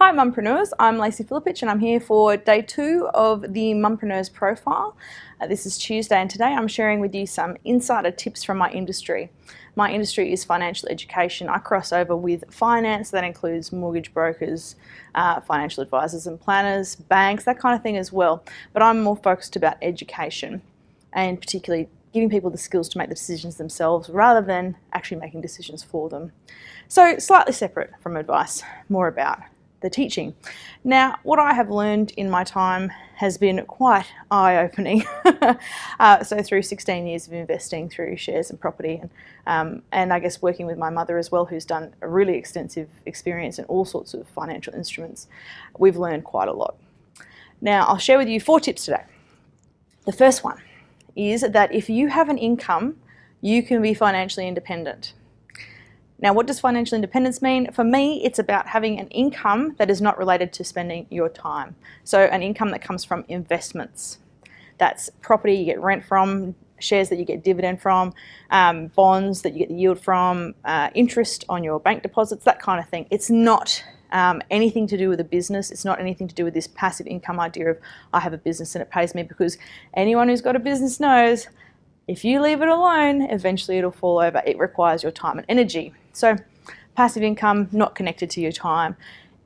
Hi Mumpreneurs, I'm Lacey Filipich and I'm here for day 2 of the Mumpreneurs profile. This is Tuesday and today I'm sharing with you some insider tips from my industry. My industry is financial education. I cross over with finance, that includes mortgage brokers, financial advisors and planners, banks, that kind of thing as well. But I'm more focused about education and particularly giving people the skills to make the decisions themselves rather than actually making decisions for them. So slightly separate from advice, more about the teaching. Now, what I have learned in my time has been quite eye-opening. So through 16 years of investing through shares and property and I guess working with my mother as well, who's done a really extensive experience in all sorts of financial instruments, we've learned quite a lot. Now, I'll share with you 4 tips today. The first one is that if you have an income, you can be financially independent. Now, what does financial independence mean? For me, it's about having an income that is not related to spending your time. So an income that comes from investments. That's property you get rent from, shares that you get dividend from, bonds that you get the yield from, interest on your bank deposits, that kind of thing. It's not anything to do with a business. It's not anything to do with this passive income idea of I have a business and it pays me, because anyone who's got a business knows if you leave it alone, eventually it'll fall over. It requires your time and energy. So passive income, not connected to your time.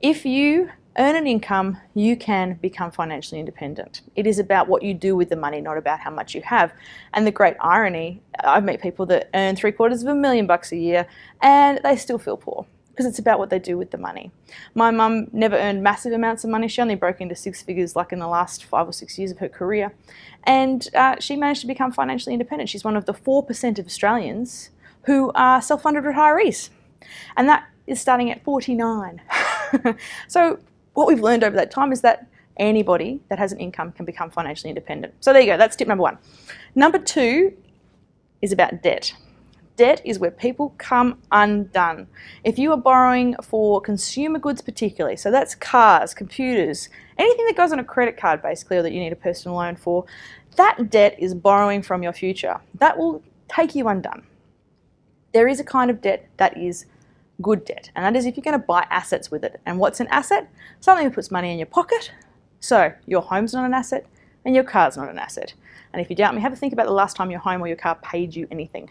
If you earn an income, you can become financially independent. It is about what you do with the money, not about how much you have. And the great irony, I've met people that earn $750,000 a year and they still feel poor, because it's about what they do with the money. My mum never earned massive amounts of money. She only broke into 6 figures like in the last 5 or 6 years of her career. And she managed to become financially independent. She's one of the 4% of Australians who are self-funded retirees. And that is starting at 49. So what we've learned over that time is that anybody that has an income can become financially independent. So there you go, that's tip number 1. Number 2 is about debt. Debt is where people come undone. If you are borrowing for consumer goods particularly, so that's cars, computers, anything that goes on a credit card basically, or that you need a personal loan for, that debt is borrowing from your future. That will take you undone. There is a kind of debt that is good debt, and that is if you're going to buy assets with it. And what's an asset? Something that puts money in your pocket. So your home's not an asset and your car's not an asset. And if you doubt me, have a think about the last time your home or your car paid you anything.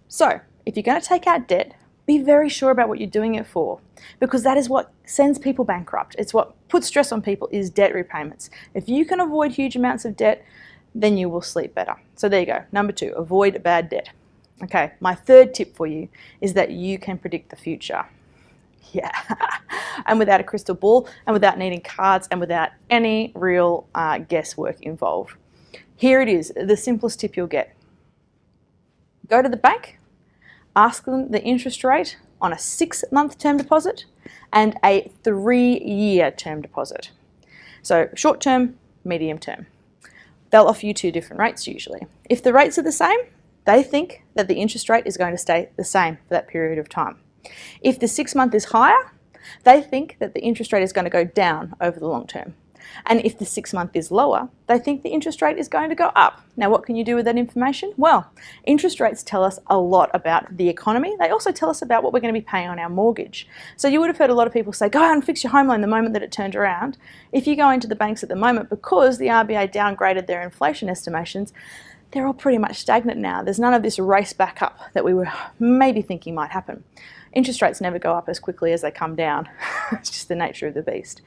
So if you're going to take out debt, be very sure about what you're doing it for, because that is what sends people bankrupt. It's what puts stress on people, is debt repayments. If you can avoid huge amounts of debt, then you will sleep better. So there you go. Number 2, avoid bad debt. Okay, my 3rd tip for you is that you can predict the future. Yeah, and without a crystal ball and without needing cards and without any real guesswork involved. Here it is, the simplest tip you'll get. Go to the bank, ask them the interest rate on a 6-month term deposit and a 3-year term deposit. So short term, medium term. They'll offer you 2 different rates usually. If the rates are the same, they think that the interest rate is going to stay the same for that period of time. If the 6-month is higher, they think that the interest rate is going to go down over the long term. And if the 6-month is lower, they think the interest rate is going to go up. Now, what can you do with that information? Well, interest rates tell us a lot about the economy. They also tell us about what we're going to be paying on our mortgage. So you would have heard a lot of people say, go out and fix your home loan the moment that it turned around. If you go into the banks at the moment, because the RBA downgraded their inflation estimations, they're all pretty much stagnant now. There's none of this race back up that we were maybe thinking might happen. Interest rates never go up as quickly as they come down. It's just the nature of the beast.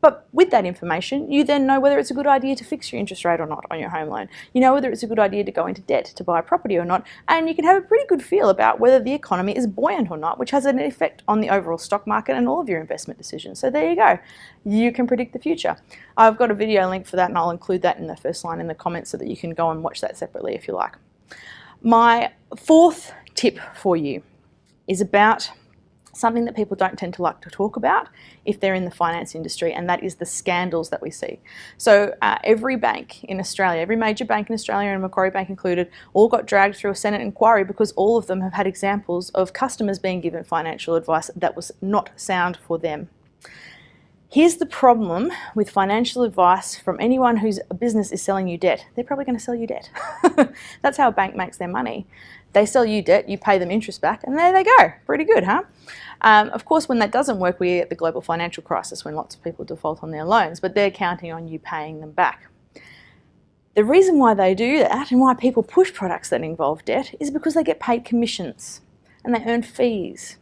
But with that information, you then know whether it's a good idea to fix your interest rate or not on your home loan. You know whether it's a good idea to go into debt to buy a property or not, and you can have a pretty good feel about whether the economy is buoyant or not, which has an effect on the overall stock market and all of your investment decisions. So there you go. You can predict the future. I've got a video link for that, and I'll include that in the first line in the comments so that you can go and watch that separately if you like. My 4th tip for you is about something that people don't tend to like to talk about if they're in the finance industry, and that is the scandals that we see. So every bank in Australia, every major bank in Australia, and Macquarie Bank included, all got dragged through a Senate inquiry because all of them have had examples of customers being given financial advice that was not sound for them. Here's the problem with financial advice from anyone whose business is selling you debt. They're probably going to sell you debt. That's how a bank makes their money. They sell you debt, you pay them interest back, and there they go. Pretty good, huh? Of course, when that doesn't work, we get the global financial crisis when lots of people default on their loans, but they're counting on you paying them back. The reason why they do that and why people push products that involve debt is because they get paid commissions and they earn fees.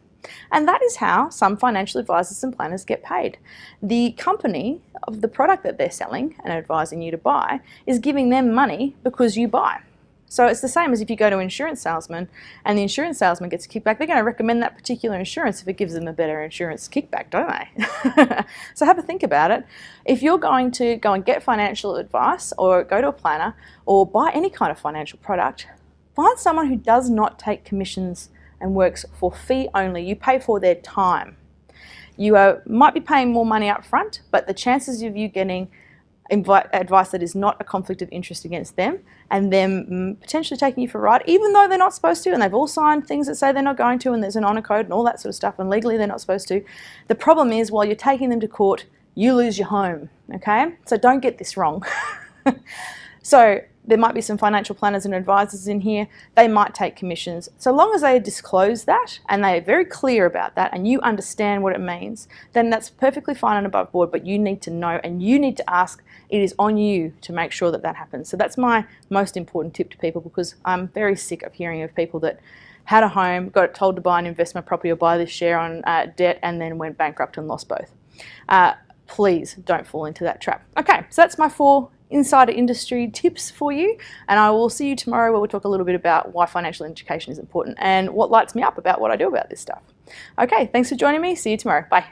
And that is how some financial advisors and planners get paid. The company of the product that they're selling and advising you to buy is giving them money because you buy. So it's the same as if you go to an insurance salesman and the insurance salesman gets a kickback, they're going to recommend that particular insurance if it gives them a better insurance kickback, don't they? So have a think about it. If you're going to go and get financial advice or go to a planner or buy any kind of financial product, find someone who does not take commissions and works for fee only. You pay for their time. You might be paying more money up front, but the chances of you getting advice that is not a conflict of interest against them and them potentially taking you for a ride, even though they're not supposed to, and they've all signed things that say they're not going to, and there's an honor code and all that sort of stuff, and legally they're not supposed to. The problem is, while you're taking them to court, you lose your home, okay? So don't get this wrong. So there might be some financial planners and advisors in here. They might take commissions. So long as they disclose that and they are very clear about that and you understand what it means, then that's perfectly fine and above board, but you need to know and you need to ask. It is on you to make sure that that happens. So that's my most important tip to people, because I'm very sick of hearing of people that had a home, got told to buy an investment property or buy this share on debt, and then went bankrupt and lost both. Please don't fall into that trap. Okay, so that's my 4 insider industry tips for you, and I will see you tomorrow where we'll talk a little bit about why financial education is important and what lights me up about what I do about this stuff. Okay, thanks for joining me. See you tomorrow. Bye.